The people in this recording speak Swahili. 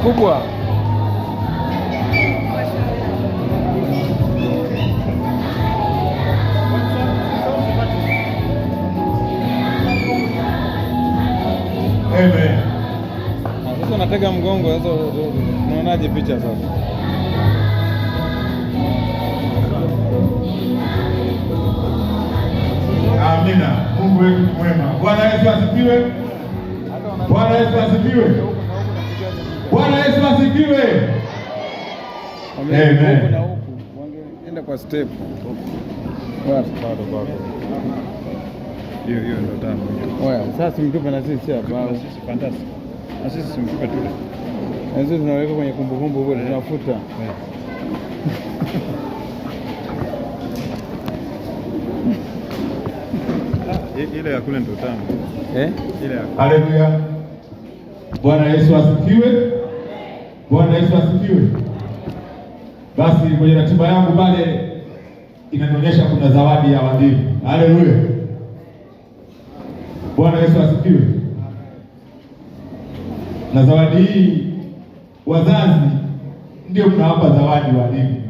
kubwa. Amen. Sasa natega mgongo sasa, unaonaje picha sasa? Amina. Mungu wetu mwema. Bwana Yesu asifiwe. Bwana Yesu asifiwe. Bwana Yesu asifiwe. Amen. Na huku wangeenda kwa step. Basi bado bado. Hiyo ndio tamu. Oya, sasa mtupe na sisi hapa. Sisi fantastic. Na sisi simtupe tu. Na sisi tunaweka kwenye kumbukumbu bure, tunafuta. Ile ya kule ndio tamu. Ile ya. Haleluya. Bwana Yesu asifiwe. Bwana Yesu asifiwe. Basi kwenye ratiba yangu pale inanionyesha kuna zawadi ya walimu. Haleluya. Bwana Yesu asifiwe. Na zawadi hii wazazi ndio mnawapa zawadi walimu.